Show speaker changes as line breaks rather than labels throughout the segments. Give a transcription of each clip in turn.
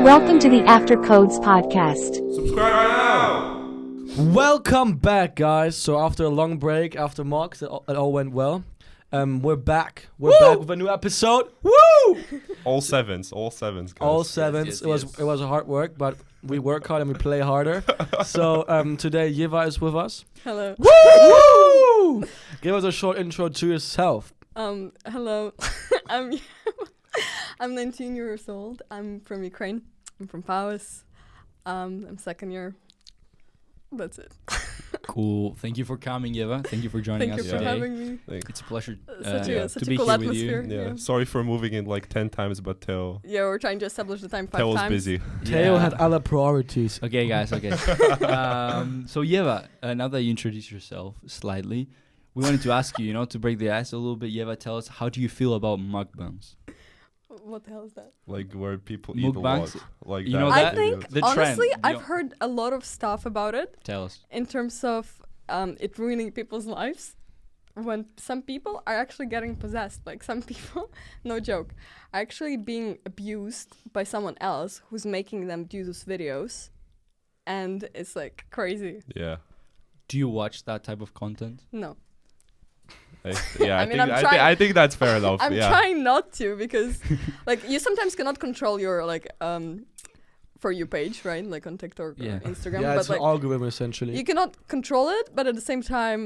Welcome to the After Codes podcast.
Subscribe now!
Welcome back, guys. So after a long break, after mocks, it all went well. We're back. We're back with a new episode. Woo!
All sevens, guys.
All sevens.
Yes.
It was hard work, but we work hard and we play harder. So today Yeva is with us.
Hello.
Woo! Give us a short intro to yourself.
Hello. I'm 19 years old. I'm from Ukraine. I'm from Paus. I'm second year. That's it.
Cool. Thank you for coming, Yeva. Thank you for joining
Thank
us
you for
today.
having me.
It's a pleasure
Such
to
a
be
cool
here
atmosphere.
with you.
Yeah. Sorry for moving in like 10 times, but Theo
Yeah, we're trying to establish the time 5
was
times.
busy.
Theo had other priorities.
Okay, guys. Okay. So Yeva, now that you introduced yourself slightly, we wanted to ask you, to break the ice a little bit. Yeva, tell us, how do you feel about mukbangs?
What the hell is that?
Like where people eat a lot.
Mukbangs?
Like
You
that.
know
I
that?
think,
The trend,
honestly,
you
I've
know.
heard a lot of stuff about it
Tell us.
in terms of it ruining people's lives. When some people are actually getting possessed, like some people, no joke, are actually being abused by someone else who's making them do those videos. And it's like crazy.
Yeah.
Do you watch that type of content?
No.
I think that's fair enough.
I'm
yeah.
trying not to because like you sometimes cannot control your For You page, right? Like on TikTok
Yeah.
or Instagram.
Yeah,
but
it's
like
an algorithm essentially.
you cannot control it, but at the same time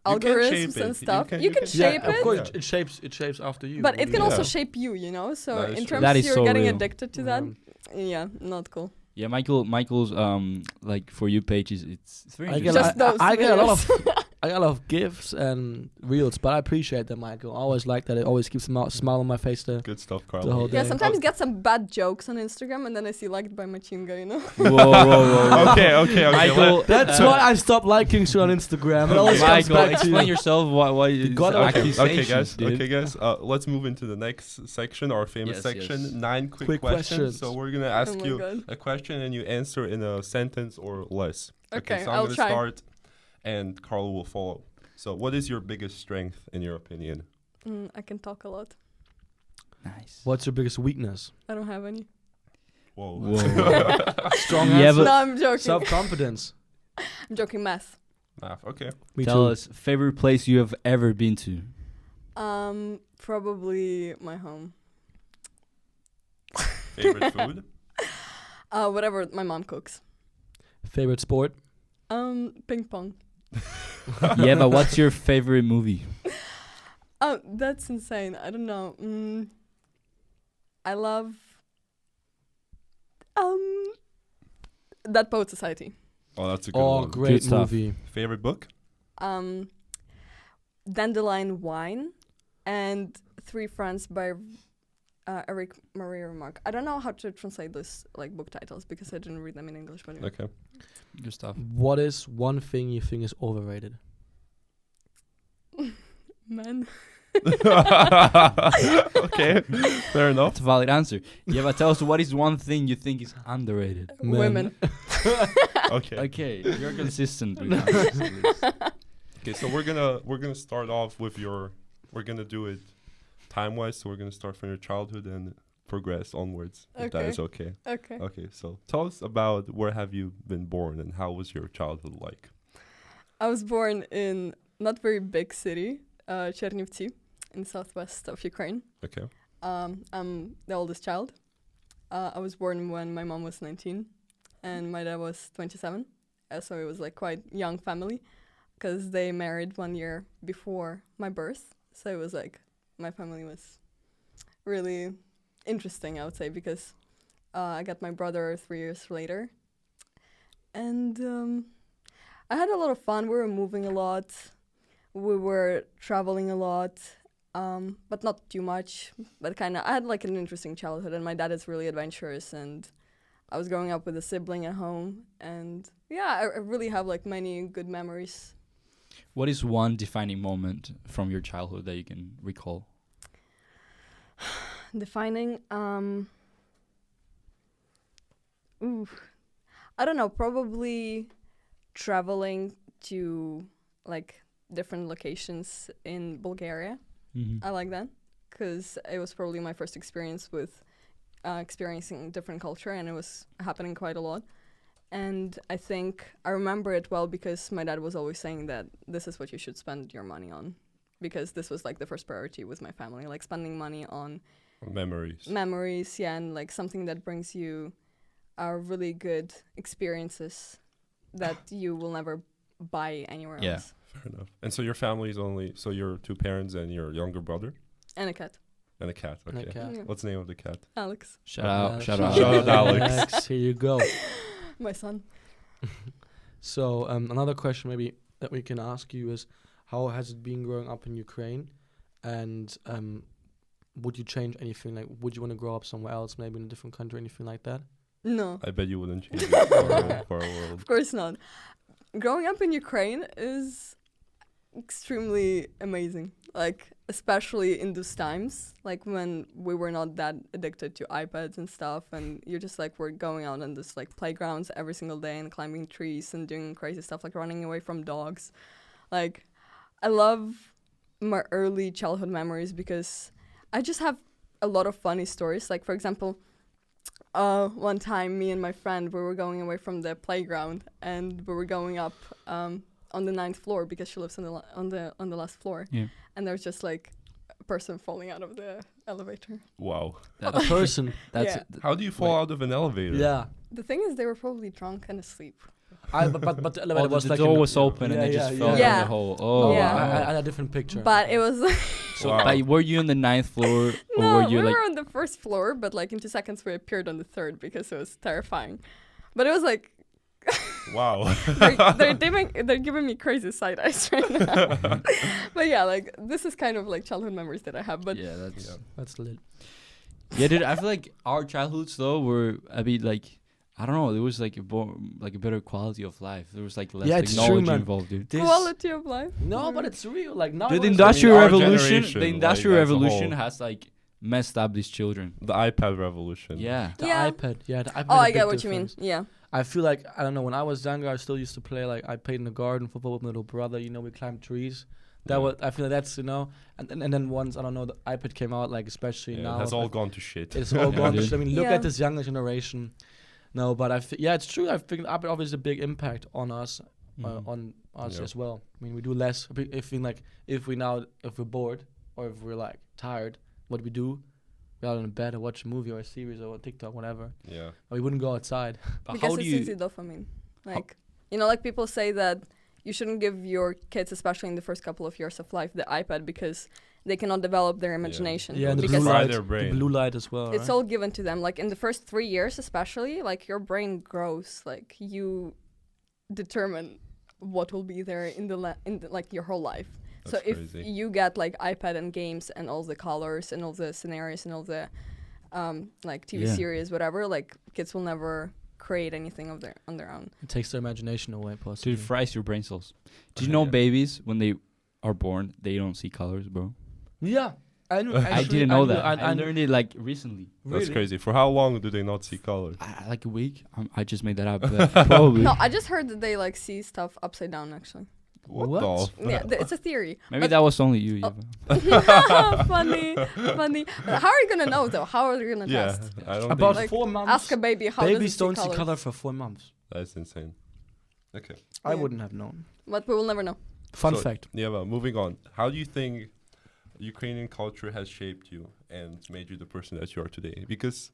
You can shape
algorithms
it.
and stuff.
You
You
can
can
shape
shape
yeah,
it.
of course,
Yeah.
it shapes after you.
But it can
Yeah.
also shape you, So
That is
in
true.
terms
That is
you're
so
getting
real.
addicted to that. Yeah, not cool.
Yeah, Michael's like For You page it's very
I
interesting.
get,
Just those
I get a lot
videos.
of I got a lot of gifts and reels, but I appreciate that, Michael. I always like that. It always keeps a smile on my face.
Good stuff, Carl.
The whole
Yeah,
day.
sometimes get some bad jokes on Instagram and then I see liked by Machine Guy,
Whoa.
Okay.
Michael,
That's why I stopped liking you on Instagram. It always comes
Michael,
back to
explain
you.
yourself. Why you
got it.
accusations, dude.
Okay, guys. Let's move into the next section, our famous
Yes,
section.
yes.
9 quick questions. So we're gonna ask
Oh my
you
God.
a question and you answer in a sentence or less.
Okay,
So I'm
I'll
gonna
try.
start, and Carl will follow. So, what is your biggest strength in your opinion?
I can talk a lot.
Nice.
What's your biggest weakness?
I don't have any.
Whoa.
Strong
Yeah,
answer.
but-
No, I'm joking.
Self-confidence.
I'm joking. Math.
Math. Okay.
Me
Tell
too.
us, favorite place you have ever been to?
Probably my home.
Favorite food?
Whatever my mom cooks.
Favorite sport?
Ping pong.
Yeah, but what's your favorite movie?
Oh, that's insane. I don't know. I love That Poet Society.
Oh, that's a good
Oh,
one.
great
Good stuff.
movie.
Favorite book?
Dandelion Wine and Three Friends by Eric Maria Remarque. I don't know how to translate this like book titles because I didn't read them in English. But anyway.
Okay.
Good stuff.
What is one thing you think is overrated?
Man.
Okay. Fair enough.
That's a valid answer. Yeah, but tell us, what is one thing you think is underrated?
Men.
Women.
Okay.
Okay, you're consistent with that.
Okay. So we're gonna start off with we're gonna do it time-wise. So we're gonna start from your childhood and progress onwards. If that
Okay.
is okay.
Okay.
Okay. So tell us about where have you been born and how was your childhood like?
I was born in not very big city, Chernivtsi, in southwest of Ukraine.
Okay.
I'm the oldest child. I was born when my mom was 19 and my dad was 27. So it was like quite young family because they married 1 year before my birth. So it was like my family was really interesting, I would say, because I got my brother 3 years later. And I had a lot of fun. We were moving a lot. We were traveling a lot. But not too much, but kind of, I had like an interesting childhood and my dad is really adventurous and I was growing up with a sibling at home and yeah, I really have like many good memories.
What is one defining moment from your childhood that you can recall?
Defining, I don't know, probably traveling to like different locations in Bulgaria.
Mm-hmm.
I like that because it was probably my first experience with experiencing different culture, and it was happening quite a lot. And I think I remember it well because my dad was always saying that this is what you should spend your money on, because this was like the first priority with my family, like spending money on memories, yeah, and like something that brings you really good experiences that you will never buy anywhere else.
Fair enough. And so your family is only, so your 2 parents and your younger brother?
And a cat.
And a cat, okay.
And a cat.
Yeah.
What's the name of the cat?
Alex,
Shout out.
Shout out, Alex.
Here you go.
my son.
So another question maybe that we can ask you is, how has it been growing up in Ukraine? And would you change anything? Like, would you want to grow up somewhere else, maybe in a different country, anything like that?
No,
I bet you wouldn't change it for a world.
of course not. Growing up in Ukraine is extremely amazing. Like, especially in those times, like when we were not that addicted to iPads and stuff, and you just like were going out on this like playgrounds every single day and climbing trees and doing crazy stuff, like running away from dogs. Like, I love my early childhood memories because I just have a lot of funny stories. Like, for example, one time me and my friend, we were going away from the playground and we were going up on the 9th floor because she lives on the last floor.
Yeah.
And there's just like a person falling out of the elevator.
Wow.
A person.
That's
Yeah.
How do you fall out of an elevator?
Yeah.
The thing is, they were probably drunk and asleep.
But the elevator was
the
like
door
in
was open and it just fell
Yeah.
down the hole. Oh,
Yeah.
wow.
I had a different picture.
But it was
So,
Wow.
but were you on the 9th floor, or
no,
were you
we
like?
were on the 1st floor, but like in 2 seconds we appeared on the 3rd because it was terrifying. But it was like
Wow.
they're giving me crazy side eyes right now. But yeah, like this is kind of like childhood memories that I have. But
Yeah, that's
That's lit.
yeah, dude. I feel like our childhoods though were a bit like, I don't know. There was like a better quality of life. There was like less
Yeah, it's true,
technology
man.
involved, dude.
quality of life.
No, but it's real. Like now.
The
it's-
industrial
our
revolution,
generation,
the
like,
industrial
as a
revolution
whole.
has like messed up these children.
The iPad revolution.
Yeah.
The
Yeah.
iPad. Yeah, the iPad.
Oh,
made a
I
big
get what you mean.
difference.
Yeah.
I feel like, I don't know, when I was younger, I still used to play, like, I played in the garden, football with my little brother, you know, we climbed trees. That
Yeah.
was, I feel like that's, you know, and then once, I don't know, the iPad came out, like, especially
Yeah,
now.
it has
it's
all
like-
gone to shit.
It's all
Yeah,
gone.
dude.
I mean, look
Yeah.
at this younger generation. No, but yeah, it's true. I think iPad obviously a big impact on us,
Mhm.
on us
Yeah.
as well. I mean, we do less, if we're bored, or if we're, like, tired, what do we do? We're out in bed or watch a movie or a series or TikTok, whatever.
Yeah.
But we wouldn't go outside.
But
Because
how do
it's
you?
easy dopamine. Like, you know, like people say that you shouldn't give your kids, especially in the first couple of years of life, the iPad because they cannot develop their imagination.
Yeah, and the
because
blue
Fry
light,
their
the
brain.
blue light as well.
it's
right?
all given to them. Like in the first 3 years, especially, like your brain grows. Like you determine what will be there in like your whole life.
That's
So if
crazy.
you get like iPad and games and all the colors and all the scenarios and all the like TV
Yeah.
series, whatever, like kids will never create anything on their own.
It takes their imagination away, possibly.
Dude, it fries your brain cells. Do you know
Yeah.
babies when they are born, they don't see colors, bro?
Yeah, I knew.
I
actually,
didn't know
knew-
that. I learned it like recently.
That's
really?
crazy. For how long do they not see color?
Like a week. I just made that up. But probably.
No, I just heard that they like see stuff upside down. Actually,
What?
What?
the
yeah, it's a theory.
Maybe
but-
that was only you.
Oh.
Yeva.
funny. But how are you gonna know though? How are you gonna
Yeah,
test?
I don't
About
think
Like,
4 months.
Ask a baby how does it
Babies don't see
colors?
color for 4 months.
that's insane. Okay.
I
Yeah.
wouldn't have known.
But we will never know.
Fun
So-
fact.
Yeah, but moving on. How do you think Ukrainian culture has shaped you and made you the person that you are today? Because,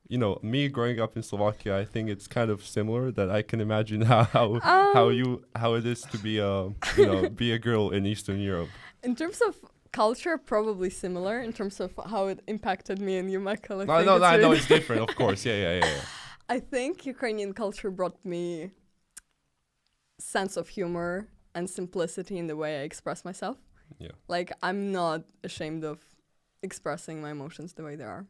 you know, me growing up in Slovakia, I think it's kind of similar. That I can imagine how it is to be be a girl in Eastern Europe.
In terms of culture, probably similar. In terms of how it impacted me and you, Michael. I
No,
think
no,
it's
I know
really-
it's different, of course. Yeah.
I think Ukrainian culture brought me sense of humor and simplicity in the way I express myself.
Yeah.
Like, I'm not ashamed of expressing my emotions the way they are.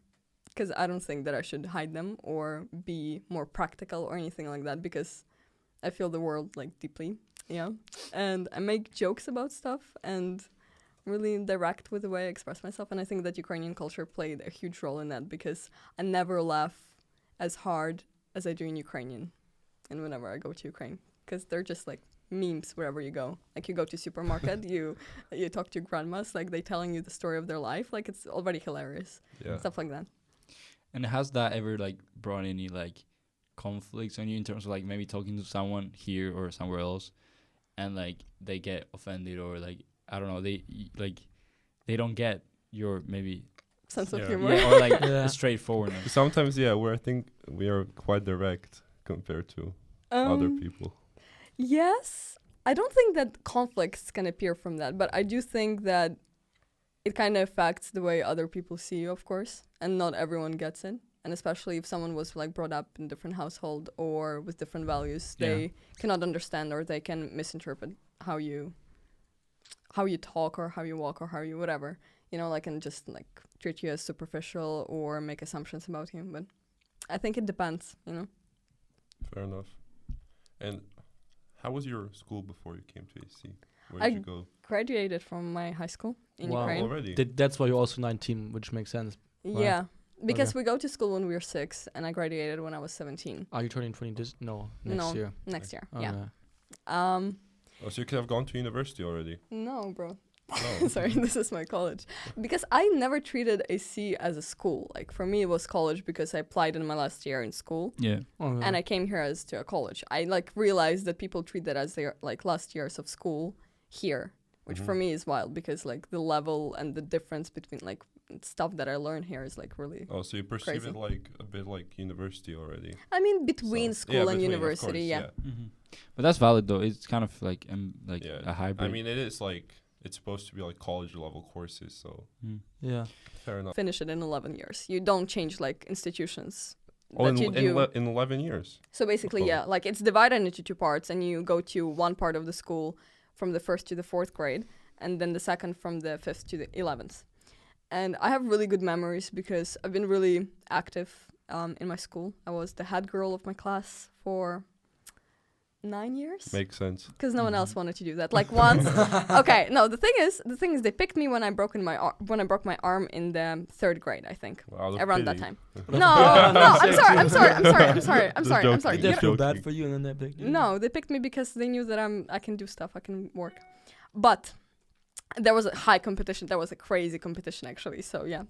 Because I don't think that I should hide them or be more practical or anything like that, because I feel the world, like, deeply, yeah. And I make jokes about stuff and really direct with the way I express myself. And I think that Ukrainian culture played a huge role in that, because I never laugh as hard as I do in Ukrainian and whenever I go to Ukraine. Because they're just, like, memes wherever you go. Like, you go to supermarket, you talk to grandmas, like, they telling you the story of their life. Like, it's already hilarious.
Yeah.
Stuff like that.
And has that ever like brought any like conflicts on you in terms of like maybe talking to someone here or somewhere else, and like they get offended or like I don't know they don't get your maybe
Sense of
Yeah.
humor.
yeah, or like
Yeah.
straightforwardness.
Sometimes, yeah, where I think we are quite direct compared to other people.
Yes. I don't think that conflicts can appear from that, but I do think that it kind of affects the way other people see you, of course, and not everyone gets it. And especially if someone was like brought up in a different household or with different values,
Yeah.
they cannot understand or they can misinterpret how you talk or how you walk or how you whatever, you know, like and just like treat you as superficial or make assumptions about you. But I think it depends, you know.
Fair enough. And how was your school before you came to AC? Where
I
did you go?
Graduated from my high school in
Wow.
Ukraine.
Already?
That's why you're also 19, which makes sense.
Yeah, because
Okay.
we go to school when we were 6, and I graduated when I was 17
Are you turning 20 this? No, next
No.
year.
next year.
Oh,
Yeah. Um,
Oh, so you could have gone to university already.
no, bro.
No.
Sorry, this is my college. Because I never treated AC as a school. Like for me, it was college because I applied in my last year in school,
Yeah.
Oh, yeah.
and I came here as to a college. I like realized that people treat that as their like last years of school here, which for
Mhm.
me is wild because like the level and the difference between like stuff that I learned here is like really.
Oh, so you perceive
Crazy.
it like a bit like university already.
I mean, between
So-
school
yeah,
and
between, of
university,
course,
yeah.
Mm-hmm. But that's valid though. It's kind of like
Yeah.
a hybrid.
I mean, it is like it's supposed to be like college level courses. So
Mm.
Yeah.
fair enough.
Finish it in 11 years. You don't change like institutions.
Oh,
that you do.
in 11 years.
So basically,
Oh.
yeah, like it's divided into 2 parts, and you go to one part of the school from the 1st to the 4th grade, and then the second from the 5th to the 11th. And I have really good memories because I've been really active in my school. I was the head girl of my class for 9 years.
Makes sense.
Because no one else wanted to do that. Like once, okay. No, the thing is, they picked me when I broke my arm in the 3rd grade, I think,
Out of
around that
pity.
time. No, I'm sorry.
Just
You
joking.
know-
feel bad
joking.
for you and then they picked you?
No, they picked me because they knew that I can do stuff, I can work. But there was a high competition. There was a crazy competition actually. So yeah.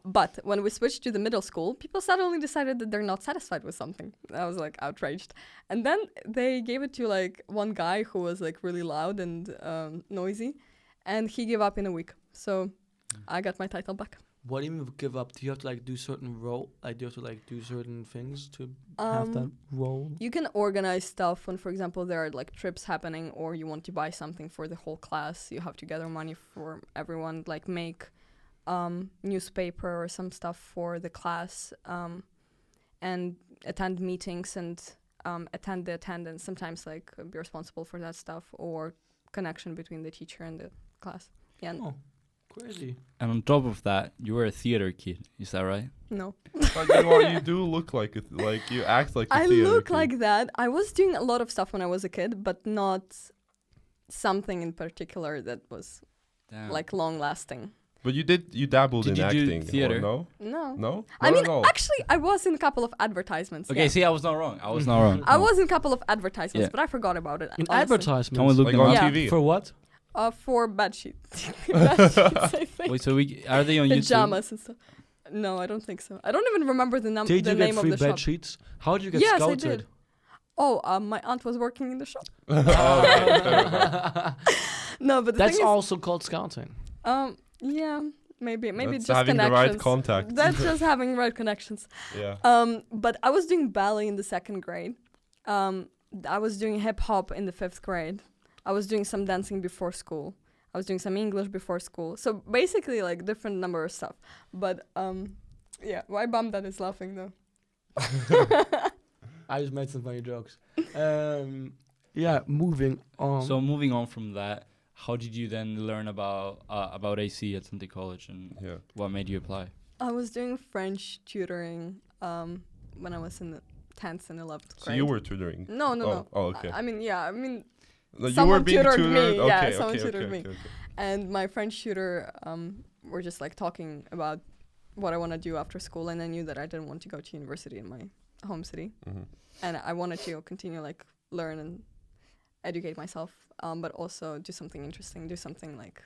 But when we switched to the middle school, people suddenly decided that they're not satisfied with something. I was like outraged. And then they gave it to like one guy who was like really loud and noisy, and he gave up in a week. So I got my title back.
What do you mean give up? Do you have to like do certain role? Like do you have to like do certain things to have that role?
You can organize stuff when, for example, there are like trips happening or you want to buy something for the whole class. You have to gather money for everyone, like make newspaper or some stuff for the class, and attend meetings and attend the attendance. Sometimes like be responsible for that stuff or connection between the teacher and the class. Yeah.
Oh, crazy.
And on top of that, you were a theater kid. Is that right?
No.
But you do look like it. Like you act like a
I
theater
look
kid.
like that. I was doing a lot of stuff when I was a kid, but not something in particular that was
Damn.
like long lasting.
But you dabbled
Did
in
you do
acting.
theater?
Or no?
No.
No?
I
Not
mean,
at all.
actually, I was in a couple of advertisements.
Okay,
yeah.
see, I was not wrong. I was not wrong.
I
No.
was in a couple of advertisements,
Yeah.
but I forgot about it.
In
honestly.
advertisements.
Can we look
Like
them
on
up?
Yeah.
TV.
For what?
For bed sheets. Bed sheets, I think.
Wait, so are they on YouTube?
Pajamas and stuff. No, I don't think so. I don't even remember the,
Did
the
you
name
get
of
free
the
bed
shop.
sheets? How did you get
Yes, I
scouted?
did. Oh, my aunt was working in the shop.
Okay, fair enough.
No, but the
That's
thing
also called scouting.
is, yeah, maybe
That's
just
having the
connections.
right contact.
That's just having right connections.
Yeah.
But I was doing ballet in the 2nd grade. I was doing hip hop in the 5th grade. I was doing some dancing before school. I was doing some English before school. So basically, like different number of stuff. But yeah, why Bamdad is laughing though?
I just made some funny jokes. Yeah, moving on.
So moving on from that, how did you then learn about AC at Atlantic College and
Yeah.
what made you apply?
I was doing French tutoring when I was in the 10th and 11th grade.
So you were tutoring.
No.
Oh, okay.
I mean, yeah. I mean,
No, you were
someone
being
tutored
tutored.
me, yeah,
Okay,
someone
okay,
tutored
okay,
me.
okay, okay.
and my French tutor were just like talking about what I want to do after school, and I knew that I didn't want to go to university in my home city,
Mhm.
and I wanted to continue like learn and educate myself, but also do something interesting, do something like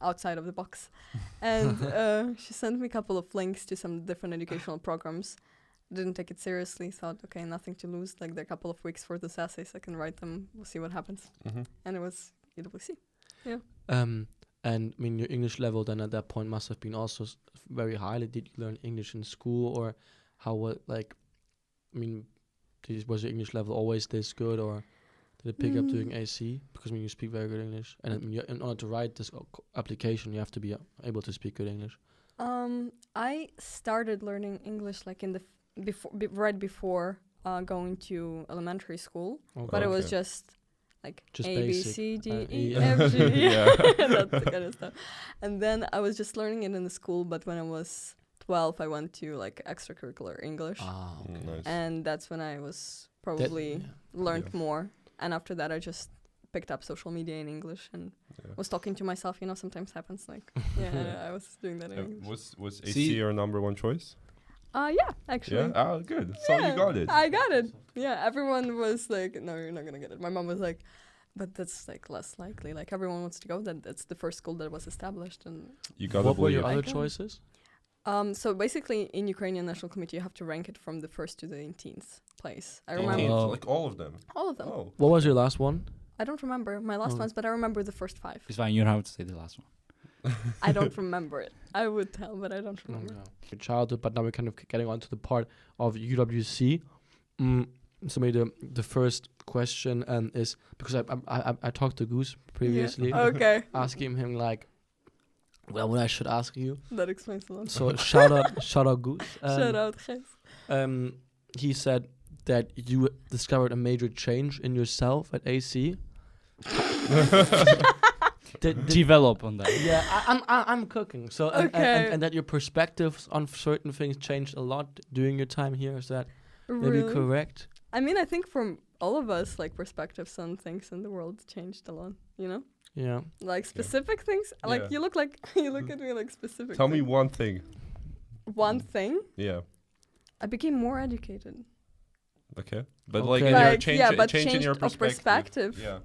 outside of the box. And she sent me a couple of links to some different educational programs. Didn't take it seriously. Thought, okay, nothing to lose. Like, there are a couple of weeks for this essays. I can write them. We'll see what happens. And it was UWC. Yeah.
And I mean, your English level then at that point must have been also very high. Like, did you learn English in school, or how? I mean, was your English level always this good, or did it pick up during AC? Because I mean, you speak very good English, and I mean, in order to write this application, you have to be able to speak good English.
I started learning English like in the right before going to elementary school, but it was just like
Just
A, B,
basic.
C, D,
E,
E, F, G,
Yeah.
that kind of stuff. And then I was just learning it in the school, but when I was 12, I went to like extracurricular English.
Okay.
Nice.
And that's when I was probably learned
Yeah.
more. And after that, I just picked up social media in English and was talking to myself. You know, sometimes happens like, I was doing that in English.
Was AC your number one choice?
Yeah, actually.
Yeah. Oh, good. So you got it.
I got it. Yeah, everyone was like, no, you're not going to get it. My mom was like, but that's like less likely. Like, everyone wants to go. That's the first school that was established. And
You got
What were your
believe.
other choices?
so basically, in Ukrainian National Committee, you have to rank it from the first to the 18th place. I
18th,
remember
like all of them.
all of them.
Oh.
What was your last one?
I don't remember my last ones, but I remember the first 5.
It's fine. You don't have to say the last one.
I don't remember it. I would tell, but I don't remember.
Your childhood, but now we're kind of getting on to the part of UWC. So maybe the first question is, because I talked to Goose previously,
Yeah. Okay,
asking him like, well, what I should ask you.
that explains a lot.
So shout out Goose.
Shout out, guys.
He said that you discovered a major change in yourself at AC.
Develop on that.
Yeah, I'm cooking. So
Okay.
and that your perspectives on certain things changed a lot during your time here. Is that maybe
Really?
correct?
I mean, I think from all of us, like, perspectives on things in the world changed a lot, you know?
Yeah.
Like, specific things. Like,
Yeah.
you look at me like specific
Tell me
things.
one thing.
One thing.
Yeah.
I became more educated.
Okay. But
Okay.
like, in your
Like,
change,
yeah, but
change in
changed
your
of
perspective.
perspective.
Yeah.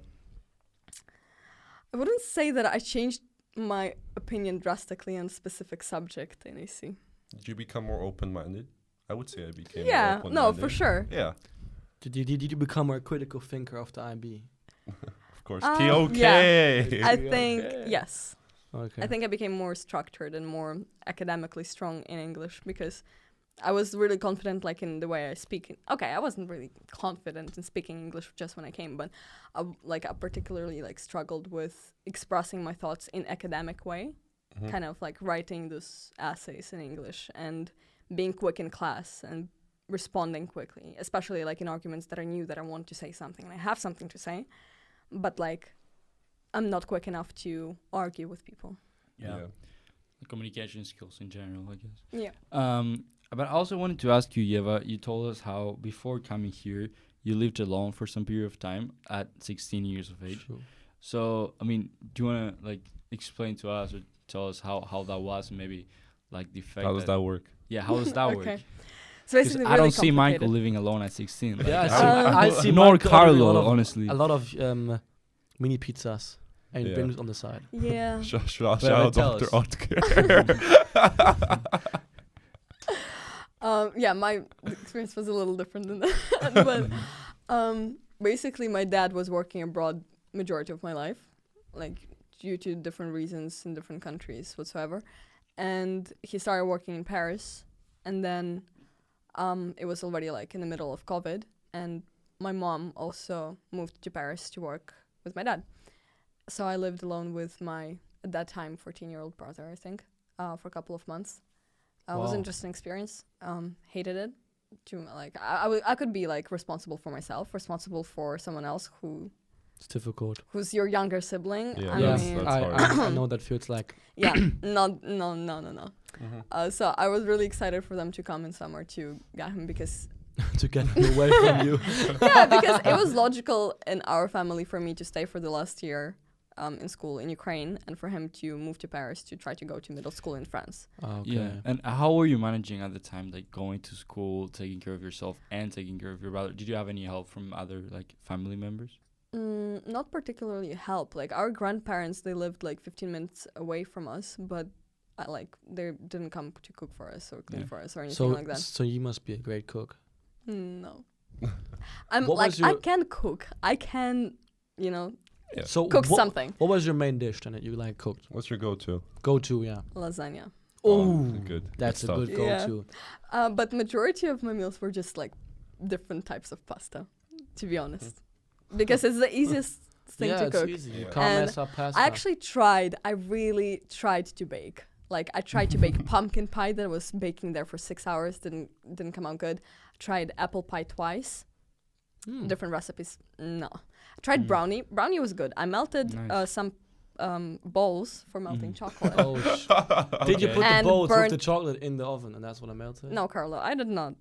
I wouldn't say that I changed my opinion drastically on a specific subject in AC.
Did you become more open-minded? I would say I became more
Yeah,
open-minded.
no, for sure.
Yeah,
Did you become a critical thinker of the IB?
of course.
Yeah.
Okay.
I think, yes.
Okay.
I think I became more structured and more academically strong in English because I was really confident, like, in the way I speak. Okay, I wasn't really confident in speaking English just when I came, but I particularly like struggled with expressing my thoughts in academic way, kind of like writing those essays in English and being quick in class and responding quickly, especially like in arguments that I knew that I want to say something and I have something to say, but like I'm not quick enough to argue with people.
Yeah. The communication skills in general, I guess.
Yeah.
But I also wanted to ask you, Yeva, you told us how before coming here, you lived alone for some period of time at 16 years of age.
Sure.
So, I mean, do you want to like explain to us or tell us how that was and maybe like the effect?
How does that work?
Yeah, how does that
Okay.
work?
So
'Cause
basically
I don't
really
see Michael
complicated.
living alone at 16. Like,
Yeah,
I
I see
nor
Michael ordering
Carlo, honestly.
a lot of mini pizzas and
Yeah.
bins on the side.
Yeah.
Shout
But
out
tell
Dr.
us.
Otker.
Yeah, my experience was a little different than that. But basically, my dad was working abroad majority of my life, like due to different reasons in different countries whatsoever. And he started working in Paris, and then it was already like in the middle of COVID, and my mom also moved to Paris to work with my dad. So I lived alone with my, at that time, 14-year-old brother, I think, for a couple of months. It was
Wow.
an interesting experience. Hated it. I could be like responsible for myself, responsible for someone else
It's difficult.
who's your younger sibling.
Yeah,
I
Yes,
mean,
that's hard.
I know that feels like.
yeah, no.
Mhm.
So I was really excited for them to come in summer to get him because
to get him away from you.
yeah, because it was logical in our family for me to stay for the last year in school in Ukraine and for him to move to Paris to try to go to middle school in France.
Okay.
Yeah. And how were you managing at the time, like going to school, taking care of yourself and taking care of your brother? Did you have any help from other like family members?
Not particularly help. Like our grandparents, they lived like 15 minutes away from us, but they didn't come to cook for us or clean for us or anything like that.
So you must be a great cook.
No. I'm
What
like
was your-
I can cook. I can,
Yeah.
So
cook something.
What was your main dish then that you like cooked?
What's your go-to?
Go to, yeah.
Lasagna.
Oh,
good.
that's a
stuff.
good go-to.
But majority of my meals were just like different types of pasta, to be honest, because it's the easiest thing
Yeah,
to
it's
cook.
easy. You
Yeah.
can't
And
mess up pasta.
I actually tried. I really tried to bake. Like I tried to bake pumpkin pie that was baking there for 6 hours. Didn't come out good. Tried apple pie twice. Different recipes. No. I tried brownie. Brownie was good. I melted
Nice.
some bowls for melting chocolate.
Oh, did you
Okay.
put the
And
bowls with
burnt-
the chocolate in the oven and that's what I melted?
No, Carlo, I did not.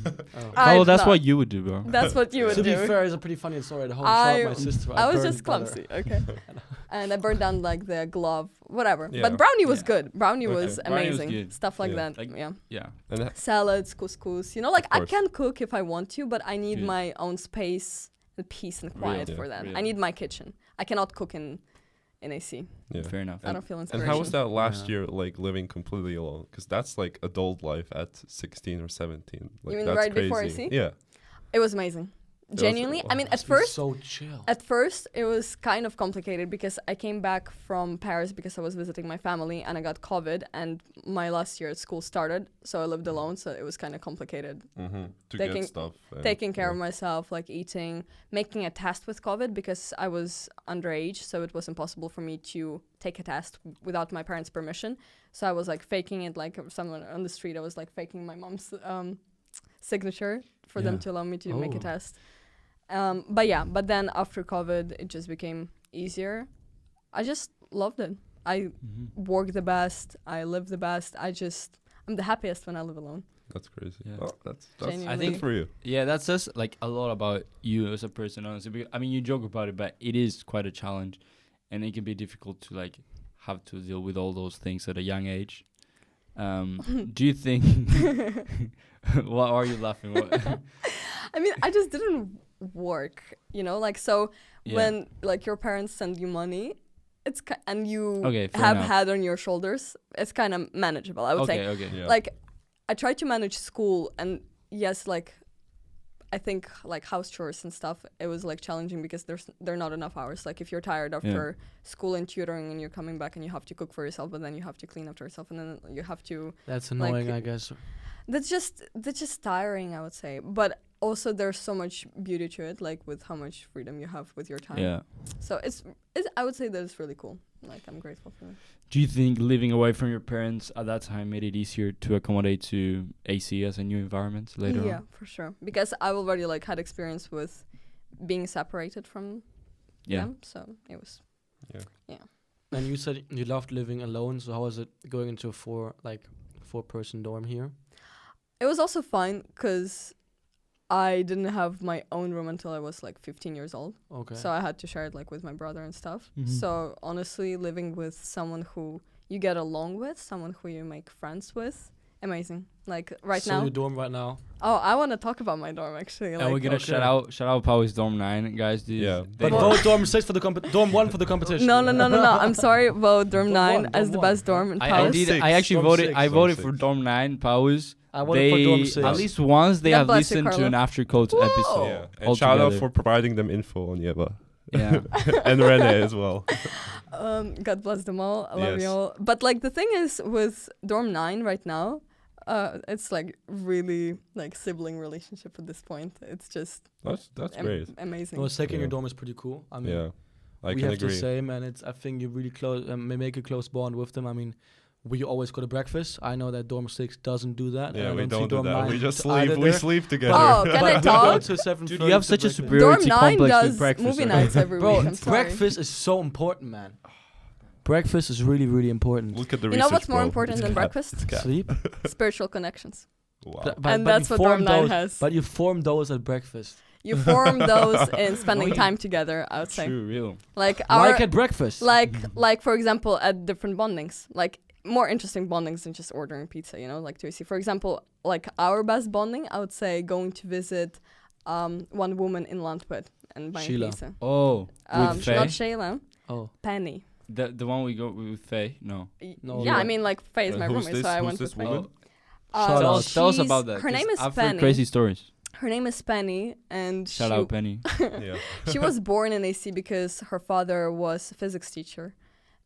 Oh.
I
Oh,
did
that's
not.
what you would do, bro.
That's what you would
To be
do.
fair, it's a pretty funny story. The whole shop, my sister.
I was
burned
just
butter.
clumsy, okay. And I burned down like the glove, whatever.
Yeah.
But brownie was
Yeah.
good. Brownie
Okay.
was
Brownie was
amazing.
good.
Stuff like
Yeah.
that.
Like-
yeah.
Yeah.
And
Salads, couscous. You know, like
Of
I
course.
can cook if I want to, but I need
Good.
my own space and peace and quiet
Real,
for that.
real.
I need my kitchen. I cannot cook in AC.
yeah.
Fair enough.
I don't feel
And
inspiration.
how was that last
Yeah.
year, like living completely alone? Because that's like adult life at 16 or 17. Like,
mean
that's
right
crazy.
before AC?
Yeah.
It was amazing.
was-
Genuinely. I mean, at
Must be
first,
so chill.
At first, it was kind of complicated because I came back from Paris because I was visiting my family and I got COVID and my last year at school started. So I lived alone. So it was kind of complicated.
To
Taking-
get stuff. and-
Taking care
yeah.
of myself, like eating, making a test with COVID because I was underage. So it was impossible for me to take a test without my parents' permission. So I was like faking it like someone on the street. I was like faking my mom's signature for them
Yeah.
to allow me to make a
Oh.
test. But then after COVID, it just became easier. I just loved it. I work the best. I live the best. I'm the happiest when I live alone.
That's crazy.
Yeah.
Oh, that's
Genuinely.
I think
good for you.
Yeah, that says like a lot about you as a person, honestly. I mean, you joke about it, but it is quite a challenge, and it can be difficult to like have to deal with all those things at a young age. Do you think? What are you laughing at?
I mean, I just didn't work, like so
Yeah.
when like your parents send you money, and you
Okay, fair
have
enough.
head on your shoulders, it's kind of manageable, I would say.
Okay.
Yeah.
Like I tried to manage school, and yes, like I think like house chores and stuff, it was like challenging because there are not enough hours. Like if you're tired after school and tutoring and you're coming back and you have to cook for yourself, but then you have to clean after yourself and then you have to
That's annoying,
like-
I guess.
that's just tiring, I would say. But also there's so much beauty to it, like with how much freedom you have with your time.
Yeah.
So it's I would say that it's really cool. Like I'm grateful for it.
Do you think living away from your parents at that time made it easier to accommodate to AC as a new environment later
Yeah,
on?
for sure. Because I already like had experience with being separated from
Yeah.
them, so it was
And you said you loved living alone. So how was it going into a four-person dorm here?
It was also fine because I didn't have my own room until I was like 15 years old.
Okay.
So I had to share it like with my brother and stuff.
Mhm.
So honestly, living with someone who you get along with, someone who you make friends with, amazing. Like right
so
now.
your dorm right now.
Oh, I want to talk about my dorm actually.
And we're
Like,
gonna
Okay.
shout out Pau's Dorm 9, guys. Dude.
Yeah.
They
But
were-
vote dorm 6 for the dorm 1 for the competition.
no. I'm sorry. Vote dorm
Dorm
9
one,
as
dorm
the
one.
best dorm in
I
Paris.
did.
Six.
I actually
Dorm
voted.
six.
I
Dorm
voted
six.
for Dorm 9. Paus.
I voted for dorm 6.
At least once they
God
have
bless you,
listened to
Carlo.
an After Codes
Whoa.
episode.
Yeah. And
all
shout out
together.
for providing them info on Yeva.
Yeah.
And Rene as well.
God bless them all. I love
Yes.
you all. But like the thing is with dorm 9 right now, it's like really like sibling relationship at this point. It's just
That's great.
amazing.
No, second your
Yeah.
dorm is pretty cool. I mean,
Yeah. I
we
can
have
agree.
the same, and it's. I think you really close. Make a close bond with them. I mean, we always go to breakfast. I know that dorm 6 doesn't do that. and
Yeah,
I
we
see
don't do
dorm
that.
9
We just
either
sleep. We
there.
sleep together.
Oh, can I
But we
talk?
go to 7:30
Dude, you have
to
such a
breakfast.
superiority
Dorm 9
complex with
does
breakfast.
movie
already.
nights every
Bro,
week. I'm sorry.
breakfast is so important, man. Breakfast is really, really important.
Look at the
You know
research,
what's more
bro.
important
It's
than
cap.
breakfast?
It's cap.
Sleep.
Spiritual connections.
Wow.
And
you
that's what
form
dorm 9
those-
has.
But you form those at breakfast.
You form those in spending
Wait.
time together, I would say.
True, real.
Like our
Like at breakfast.
like for example at different bondings, like more interesting bondings than just ordering pizza, like to see. For example, like our best bonding, I would say going to visit one woman in Landput and buying
Sheila.
pizza.
Oh, with Faye?
Not Shayla,
Oh,
Penny.
The one we go with Faye? No.
No,
Yeah,
yeah.
I mean, like, Faye is my
Who's
roommate,
this?
so I
Who's
went
this
with
woman?
Shout
Tell
out.
us, tell us
she's-
about that.
her
'cause
name is
I've heard
Penny.
crazy stories.
Her name is Penny, and
Shout out Penny.
Yeah.
she was born in AC because her father was a physics teacher,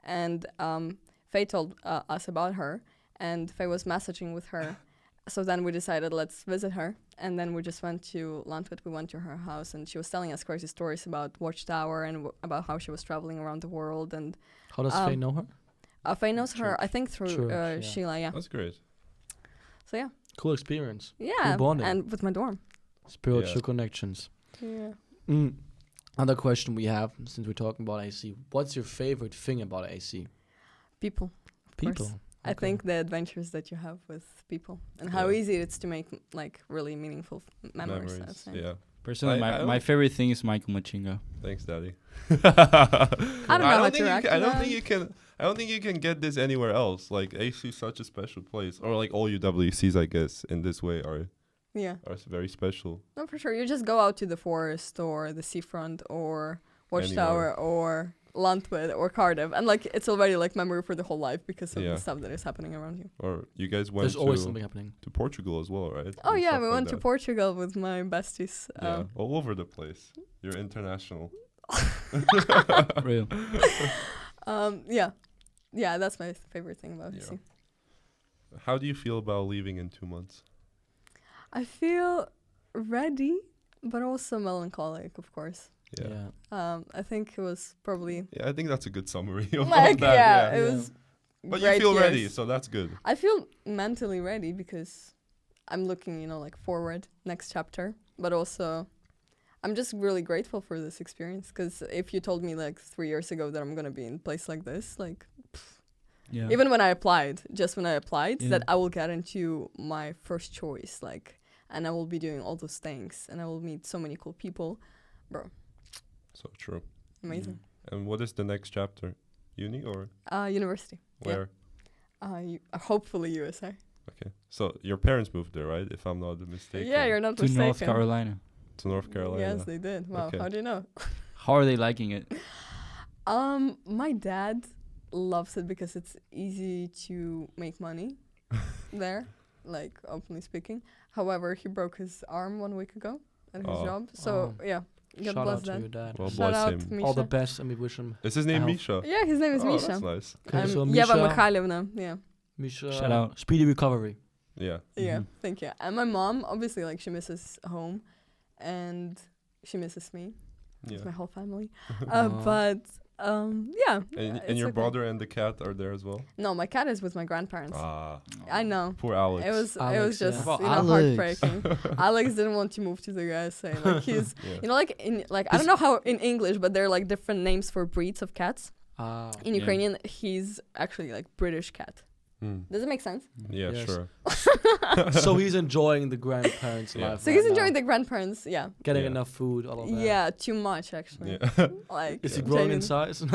and Faye told us about her, and Faye was messaging with her. So then we decided, let's visit her, and then we just went to Landput. We went to her house, and she was telling us crazy stories about Watchtower and about how she was traveling around the world. And
How does Faye know her?
Faye knows her, I think, through
Church, yeah.
Sheila. Yeah.
That's great.
So yeah,
Cool experience.
yeah,
bonding.
and with my dorm.
Spiritual
Yeah.
connections.
Yeah.
Another question we have, since we're talking about AC. What's your favorite thing about AC?
People. of course.
People.
I
Okay.
think the adventures that you have with people and how
Yeah.
easy it is to make like really meaningful memories. I'd say.
Yeah.
Personally,
I
my
don't-
favorite thing is Michael Machinga.
Thanks, Daddy.
I don't know how to react to
I don't
that.
think you can. I don't think you can get this anywhere else. Like AC is such a special place, or like all UWCs, I guess, in this way are
Yeah,
very special.
no, for sure. You just go out to the forest or the seafront or Watchtower or Landput or Cardiff, and like it's already like memory for the whole life because of
Yeah.
the stuff that is happening around you.
Or you guys went
There's always
to
something happening.
Portugal as well, right?
Oh
And
yeah,
stuff
we
like
went to
that.
Portugal with my besties.
Yeah, all over the place. You're international.
Real.
Yeah, that's my favorite thing about
Yeah.
AC.
How do you feel about leaving in 2 months?
I feel ready, but also melancholic, of course.
Yeah.
I think it was probably
Yeah, I think that's a good summary of
like
all that.
it
Yeah.
was.
But you
great
feel ready,
years.
so that's good.
I feel mentally ready because I'm looking, like forward, next chapter. But also, I'm just really grateful for this experience. Because if you told me like 3 years ago that I'm gonna be in a place like this, like
Yeah.
even when I applied, just when I applied,
Yeah.
that I will get into my first choice, like, and I will be doing all those things, and I will meet so many cool people, bro.
So true.
Amazing.
And what is the next chapter? Uni or
University.
where?
Hopefully USA.
Okay. So your parents moved there, right? If I'm not mistaken.
Yeah, you're not
to
mistaken.
North Carolina.
To North Carolina.
Yes, they did. Wow,
Okay.
how do you know?
How are they liking it?
My dad loves it because it's easy to make money there, like openly speaking. However, he broke his arm 1 week ago at his
Oh.
job. So yeah, God
Shout
bless
out to
that.
your dad.
Well,
Shout
bless
out,
him.
Misha.
All the best, and we wish him
Is his name
Health.
Misha?
Yeah, his name is
Oh,
Misha.
that's nice.
Okay, so
Yeva
Misha-
Mikhailivna. Yeah,
Misha.
Shout out.
Speedy recovery.
Yeah.
yeah.
Mhm.
Thank you. And my mom, obviously, like she misses home, and she misses me.
Yeah.
It's my whole family.
Aw.
But yeah.
And
it's
your
okay.
brother and the cat are there as well?
No, my cat is with my grandparents.
Ah,
I know.
poor Alex.
It was
Alex, yeah.
just
About
you know
Alex.
heartbreaking. Alex didn't want to move to the USA. Like he's
Yeah.
like in like I don't know how in English, but there are like different names for breeds of cats. In
Yeah.
Ukrainian, he's actually like British cat.
Hmm.
Does it make sense?
Yeah,
Yes.
sure.
So he's enjoying the grandparents'
Yeah.
life.
So
right
he's
now.
enjoying the grandparents. Yeah,
Getting
Yeah.
enough food, all of that.
yeah, too much actually.
Yeah.
Like
Is he
Yeah.
growing in
genuine-
size?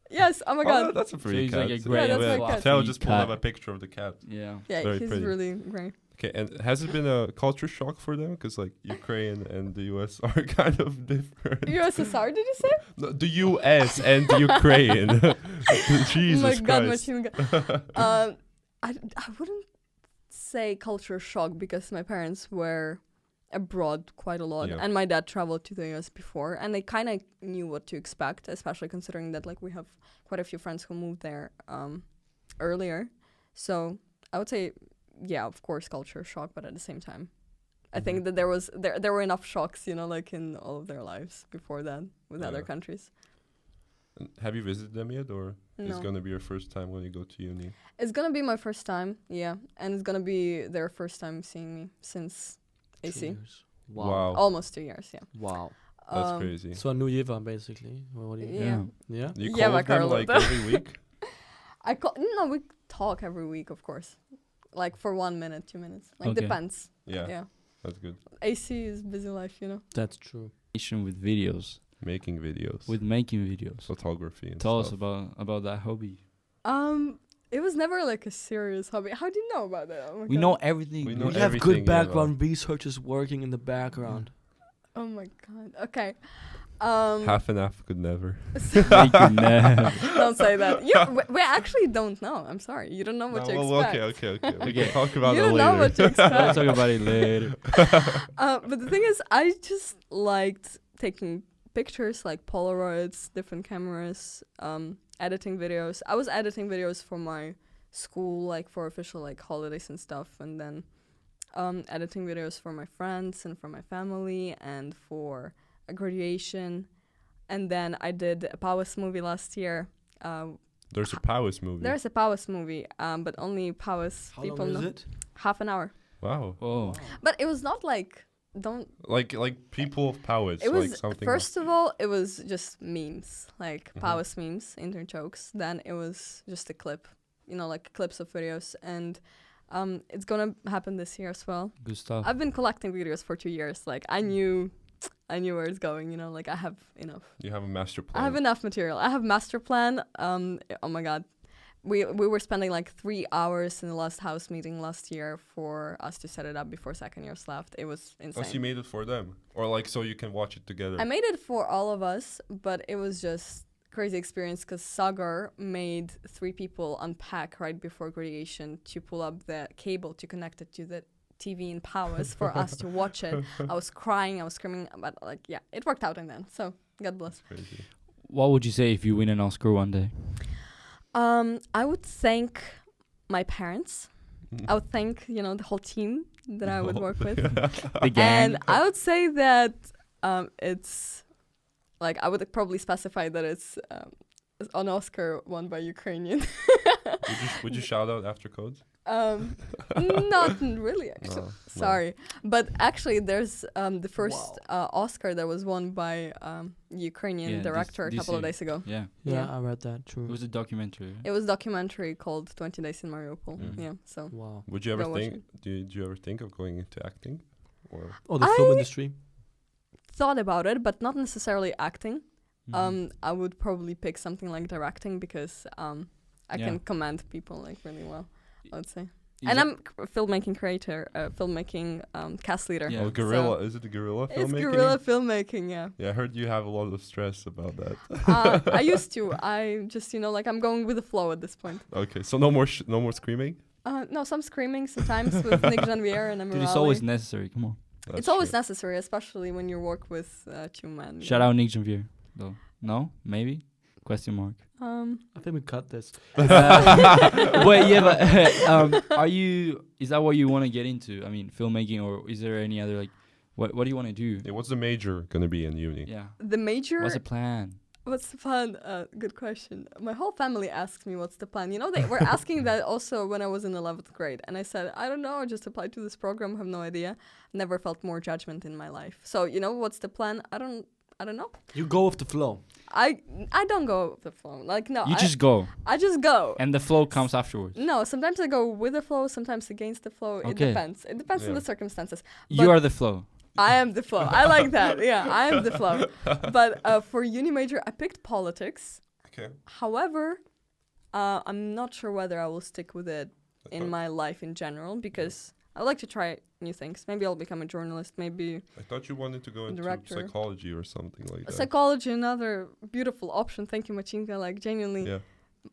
Yes. Oh my god.
that's a pretty
he's
cat.
like a
Yeah,
great
that's my
fluffy
cat.
Theo just pulled
cat.
up a picture of the cat.
Yeah.
Yeah,
very
he's
pretty.
really great.
Okay, and has it been a culture shock for them? Because like Ukraine and the US are kind of different.
USSR, did you say?
No, the US and the Ukraine. Jesus
oh my god,
Christ.
machine gun. I wouldn't say culture shock because my parents were abroad quite a lot,
Yeah.
and my dad traveled to the US before, and they kind of knew what to expect, especially considering that like we have quite a few friends who moved there earlier. So I would say, yeah, of course, culture shock, but at the same time, I think
Mhm.
that there were enough shocks, like in all of their lives before that with other
Yeah.
countries.
And have you visited them yet, or it's
No.
gonna be your first time when you go to uni?
It's gonna be my first time, yeah, and it's gonna be their first time seeing me since
2
AC.
years. Wow.
Wow.
Almost 2 years, yeah.
Wow.
That's crazy.
So a new Yeva, basically. What do you?
Yeah.
Yeah.
You
Yeah,
call
my
them like
Carlota.
every week?
No, we talk every week, of course, like for 1 minute, 2 minutes, like
Okay.
depends.
Yeah,
Yeah,
that's good.
AC is busy life.
That's true.
With videos,
Making videos,
with making videos.
photography. And
Tell us
stuff.
about that hobby.
It was never like a serious hobby. How do you know about that? Oh my
We
God.
know everything.
We know
We have
everything,
good
Yeva.
background researchers working in the background.
Oh my God. Okay.
Half and half could never.
Make you mad.
Don't say that. We actually don't know. I'm sorry. You don't know what to expect.
Okay. We
Okay.
can talk about
You
it
don't
later.
know what to
We'll
expect.
talk about it later.
But the thing is, I just liked taking pictures, like Polaroids, different cameras, editing videos. I was editing videos for my school, like for official like holidays and stuff, and then editing videos for my friends and for my family and for a graduation. And then I did a Powers movie last year.
There's a Powers movie.
There's a Powers movie, but only Powers
How
people
long is
know.
it?
Half an hour.
Wow.
Oh.
But it was not like
Like people of Powers.
It was
like something.
first of all, it was just memes, like
Mhm.
Powers memes, internet jokes. Then it was just a clip, like clips of videos, and it's gonna happen this year as well.
Good stuff.
I've been collecting videos for 2 years. Like I knew where it's going. Like I have enough.
You have a master plan.
I have enough material. I have master plan. Oh my God. We were spending like 3 hours in the last house meeting last year for us to set it up before second years left. It was insane.
Oh, so you made it for them, or like so you can watch it together.
I made it for all of us, but it was just crazy experience because Sagar made 3 people unpack right before graduation to pull up the cable to connect it to the TV in Powers for us to watch it. I was crying, I was screaming, but it worked out in the end. So God bless.
Crazy.
What would you say if you win an Oscar one day?
I would thank my parents. I would thank the whole team that I would work with.
The gang.
And I would say that it's like I would probably specify that it's an Oscar won by Ukrainian.
Would you shout out after codes?
Not really, actually.
No,
Sorry, but actually, there's the first Oscar that was won by Ukrainian
Yeah,
director a
this
couple of
year.
days ago.
Yeah.
Yeah,
Yeah.
I read that. True.
It was a documentary. right?
It was a documentary called 20 Days in Mariupol.
Mhm.
Yeah, so
Wow.
Would you ever
Go watch
think? Did you ever think of going into acting? Or
Oh, the film
I-
industry.
thought about it, but not necessarily acting.
Mhm.
I would probably pick something like directing because I
Yeah.
can command people like really well. I would say.
Is
And
it-
I'm a filmmaking creator, filmmaking cast leader.
Yeah.
oh, guerrilla? Is it the guerrilla
It's
filmmaking?
guerrilla filmmaking, yeah.
Yeah, I heard you have a lot of stress about that.
I used to. I just, I'm going with the flow at this point.
Okay, so no more screaming.
No, some screaming sometimes with Nick Janvier and
Dude, it's
Emirali.
always necessary. Come on.
That's
It's always
true.
necessary, especially when you work with 2 men.
Shout out Nick Janvier, though. No? Maybe? Question mark.
I think we cut this.
Wait, yeah, but is that what you want to get into? I mean, filmmaking, or is there any other, like, what do you want to do?
Yeah, what's the major gonna be in uni?
Yeah.
The major.
What's the plan?
What's the plan? Good question. My whole family asks me what's the plan. They were asking that also when I was in 11th grade. And I said, I don't know, I just applied to this program, have no idea. Never felt more judgment in my life. So, what's the plan? I don't know.
You go with the flow.
I don't go with the flow. Like, no.
You just go,
I just go.
and the flow comes afterwards.
No, sometimes I go with the flow, sometimes against the flow. It
Okay.
depends. It depends on
Yeah.
the circumstances.
You
But-
are the flow.
I am the flow. I like that. Yeah, I am the flow. But for uni major, I picked politics.
Okay.
However, I'm not sure whether I will stick with it in my life in general because I like to try new things. Maybe I'll become a journalist. Maybe
I thought you wanted to go into
Director.
psychology or something like that.
psychology, another beautiful option. Thank you, Machinka. Like genuinely,
Yeah.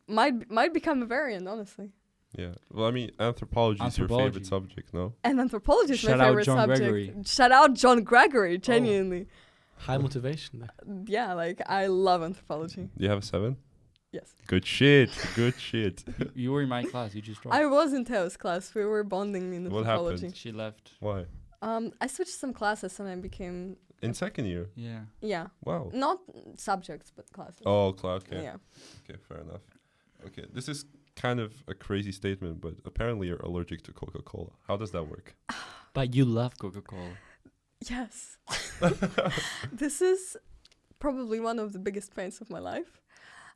might become a variant, honestly.
Yeah. Well, I mean, anthropology is your
Anthropology.
favorite subject, no?
And anthropology is
Shout
my
out
favorite
John
subject.
Gregory.
Shout out John Gregory. Genuinely,
High motivation there.
yeah. Like I love anthropology.
Do you have a 7?
Yes.
Good shit. Good shit.
You were in my class. You just dropped.
I was in Teo's class. We were bonding in
What
anthropology.
happened?
She left.
Why?
I switched some classes and I became
In second year?
Yeah.
Wow.
not subjects but classes.
Oh, okay.
Yeah.
Okay, fair enough. Okay, this is kind of a crazy statement, but apparently you're allergic to Coca-Cola. How does that work?
But you love Coca-Cola.
Yes. This is probably one of the biggest pains of my life.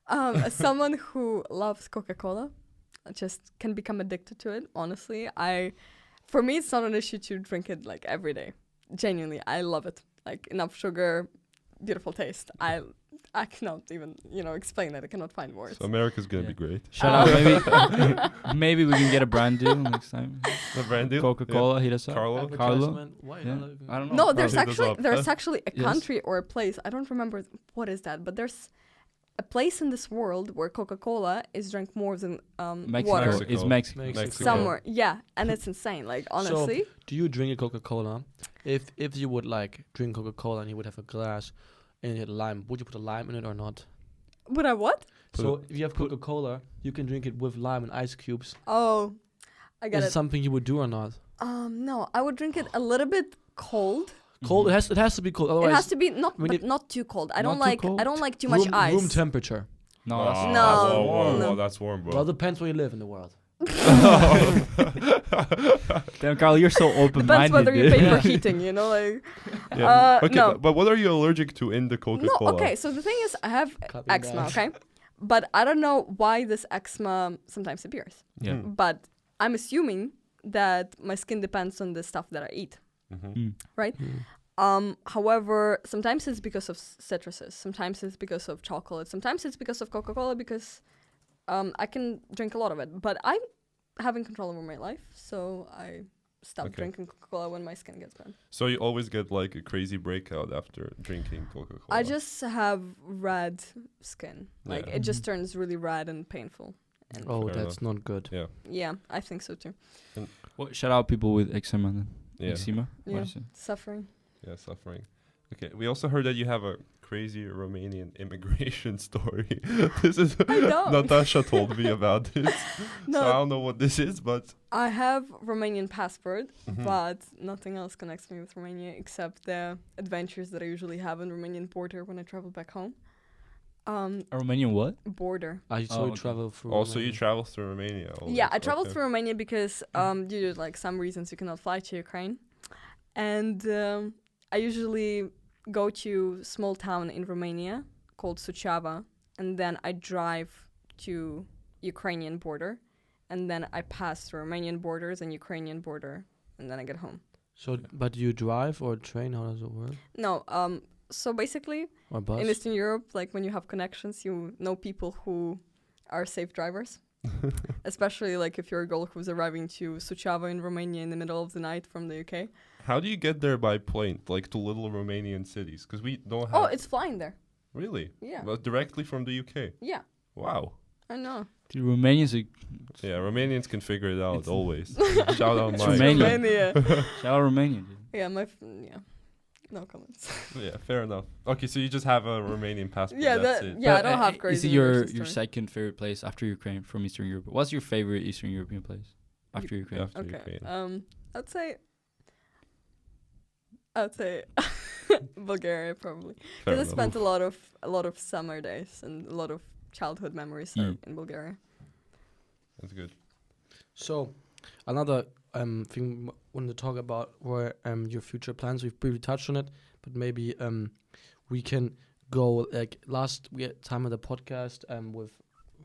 As someone who loves Coca-Cola, I just can become addicted to it. Honestly, for me, it's not an issue to drink it like every day. Genuinely, I love it. Like enough sugar, beautiful taste. I I cannot even, explain that. I cannot find words.
So America's gonna
Yeah.
be great.
Shout out, maybe we can get a brand deal next time.
The brand deal.
Coca-Cola, hit us up.
Carlo.
Advertisement. Why
Yeah.
not?
I don't know.
No, there's
Hit us
actually
up.
there's actually a
Yes.
country or a place. I don't remember what is that, but there's a place in this world where Coca-Cola is drank more than
Mexico.
water.
Mexico.
It's Mexico.
Mexico.
Somewhere, yeah, and it's insane. Like honestly,
Do you drink a Coca-Cola? If you would like drink Coca-Cola and you would have a glass and it had lime, would you put a lime in it or not?
would I what?
So if you have Coca-Cola, you can drink it with lime and ice cubes.
Oh, I
Is
get
it
it.
something you would do or not?
No, I would drink it a little bit cold.
Cold. It has to be cold. Otherwise,
It has to be not,
when
but
it-
not too cold. I
Not
don't
too
like.
cold?
I don't like too much ice.
room temperature.
No,
Oh,
that's
No,
whoa,
no.
that's warm, bro.
Well, depends where you live in the world.
Damn, Carl, you're so open-minded.
Depends whether you
dude.
pay for heating. Like.
Yeah. Okay,
No.
but what are you allergic to in the Coca-Cola?
No, okay. So the thing is, I have
Clapping
eczema.
back.
Okay, but I don't know why this eczema sometimes appears.
Yeah.
Mm.
But I'm assuming that my skin depends on the stuff that I eat.
Mhm.
However, sometimes it's because of citruses. Sometimes it's because of chocolate. Sometimes it's because of Coca-Cola because I can drink a lot of it. But I'm having control over my life, so I stop
Okay.
drinking Coca-Cola when my skin gets bad.
So you always get like a crazy breakout after drinking Coca-Cola.
I just have red skin. Like
Yeah.
it just turns really red and painful. And
Oh,
Fair
that's not good.
Yeah.
yeah, I think so too.
Well, shout out people with eczema then.
Yeah.
Eczema?
Yeah,
What is it?
suffering.
Yeah, suffering. Okay, we also heard that you have a crazy Romanian immigration story. This is
I don't.
Natasha told me about this.
No.
So I don't know what this is, but
I have Romanian passport,
Mhm.
but nothing else connects me with Romania except the adventures that I usually have on Romanian border when I travel back home.
A Romanian what?
Border.
I saw
Oh,
you
okay.
travel through.
also you
Romania.
travel through Romania. always.
Yeah, I traveled
Okay.
through Romania because due to like some reasons you cannot fly to Ukraine, and I usually go to small town in Romania called Suceava, and then I drive to Ukrainian border, and then I pass through Romanian borders and Ukrainian border, and then I get home.
So, but do you drive or train? How does it work?
No, so basically
Or bus?
in Eastern Europe, like when you have connections, you know people who are safe drivers. Especially like if you're a girl who's arriving to Suceava in Romania in the middle of the night from the UK.
How do you get there by plane, like to little Romanian cities? Because we don't have.
Oh, it's flying there.
Really?
Yeah.
But directly from the UK.
Yeah,
Wow.
I know.
The Romanians are...
Yeah, Romanians can figure it out
It's-
always. Shout out
It's
Mike.
Romania.
Romania.
Shout out Romanian, dude.
Yeah, yeah. No comments.
Yeah, fair enough. Okay, so you just have a Romanian passport.
Yeah,
that's
that-
it.
yeah. I
But,
don't have crazy
Is it your
immigration story.
second favorite place after Ukraine from Eastern Europe? What's your favorite Eastern European place after Ukraine?
After
Okay.
Ukraine.
I'd say Bulgaria probably.
Fair
Because I
enough.
spent a lot of summer days and a lot of childhood memories are in Bulgaria.
That's good.
So, another thing wanted to talk about were your future plans. We've briefly touched on it, but maybe we can go like last we had time of the podcast with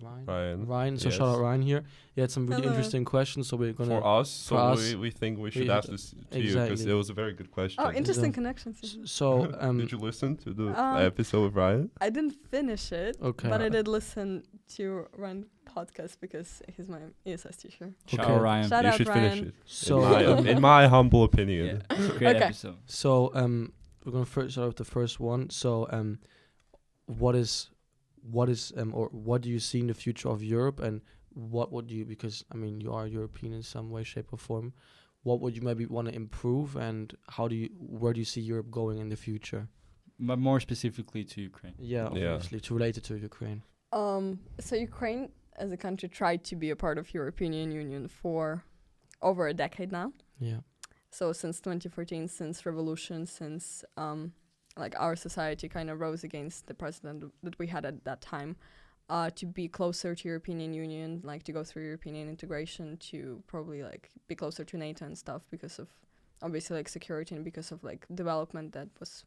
Ryan.
Ryan.
So
yes.
shout out Ryan here. He had some really
Hello.
interesting questions. So we're gonna
For us, so
for us,
we think we
we
should ask this to you because
exactly.
it was a very good question.
Oh, interesting
Yeah.
connections.
so
Did you listen to the
Um,
episode with Ryan?
I didn't finish it,
okay.
but I did listen to Ryan podcast because he's my ESS teacher.
Shout
Okay.
out Ryan.
Shout
You
out
should
Ryan.
finish it.
So
in my humble opinion.
Yeah, it's a great
Okay.
episode.
So we're gonna first start with the first one. So what is or what do you see in the future of Europe, and what would you, because I mean you are European in some way, shape or form, what would you maybe want to improve, and where do you see Europe going in the future?
But more specifically to Ukraine.
Yeah,
Yeah.
obviously to relate it to Ukraine.
So Ukraine as a country tried to be a part of European Union for over a decade now.
Yeah.
So since 2014, since revolution, since like our society kind of rose against the president that we had at that time, to be closer to European Union, like to go through European integration, to probably like be closer to NATO and stuff because of obviously like security and because of like development that was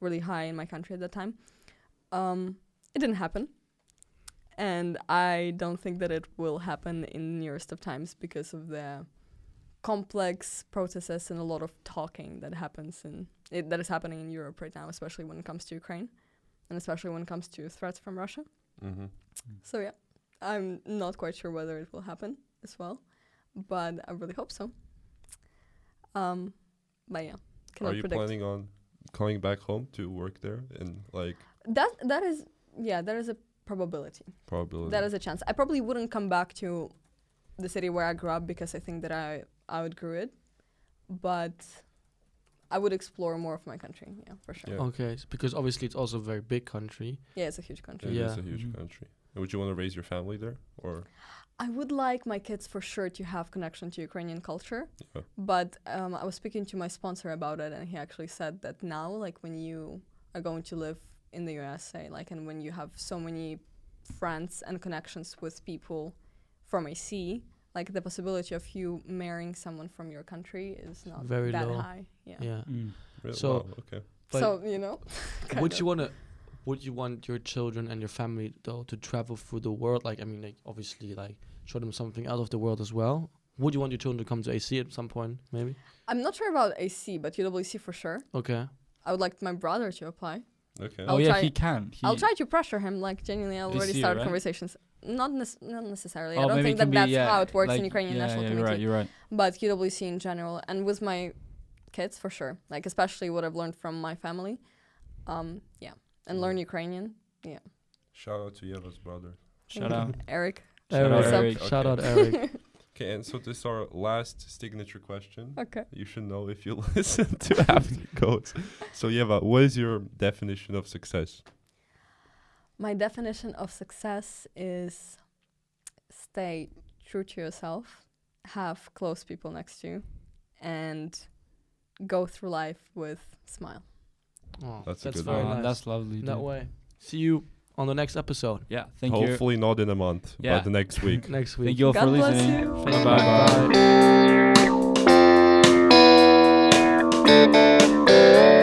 really high in my country at that time. It didn't happen. And I don't think that it will happen in nearest of times because of the complex processes and a lot of talking that happens that is happening in Europe right now, especially when it comes to Ukraine. and especially when it comes to threats from Russia.
Mm-hmm.
So yeah, I'm not quite sure whether it will happen as well, but I really hope so. But yeah, cannot
Are you
predict.
planning on coming back home to work there and like
That is a probability.
probability?
That is a chance. I probably wouldn't come back to the city where I grew up because I think that I outgrew it, but I would explore more of my country. Yeah, for sure.
Yeah.
Okay, because obviously it's also a very big country.
Yeah, it's a huge country.
It is
Yeah.
a huge
Mhm.
country. And would you want to raise your family there, or
I would like my kids for sure to have connection to Ukrainian culture,
Yeah.
but I was speaking to my sponsor about it, and he actually said that now, like when you are going to live in the USA, like, and when you have so many friends and connections with people from AC, like the possibility of you marrying someone from your country is not
Very
that
low.
high. Yeah.
Yeah.
really?
So-
Wow, okay?
But
So you know,
would you want your children and your family though to travel through the world? Like, I mean, like obviously, like show them something out of the world as well. Would you want your children to come to AC at some point, maybe?
I'm not sure about AC, but UWC for sure.
Okay.
I would like my brother to apply.
Okay.
I'll
Oh yeah,
try-
he can.
I'll try to pressure him. Like genuinely, I
This
already
year,
started
right?
conversations. Not necessarily.
Oh,
I don't
maybe
think
it can
that
be,
that's how it works
like,
in Ukrainian National
yeah,
Committee.
You're right.
But UWC in general, and with my kids for sure. Like especially what I've learned from my family. Yeah, and learn Ukrainian. Yeah.
Shout out to Yeva's brother.
Shout out.
Eric.
Shout out,
Eric.
Eric.
Shout out,
Okay.
Eric.
Okay, and so this is our last signature question.
Okay.
You should know if you listen to After Codes. So Yeva, what is your definition of success?
My definition of success is stay true to yourself, have close people next to you, and go through life with smile.
Oh,
That's a good
very
one.
nice.
That's lovely.
That
dude.
way. See you on the next episode.
Yeah, thank you.
Hopefully not in a month,
Yeah.
but the next week.
Next week.
Thank you all
God
for
bless
listening.
you.
Thank you.
Bye-bye.
Bye.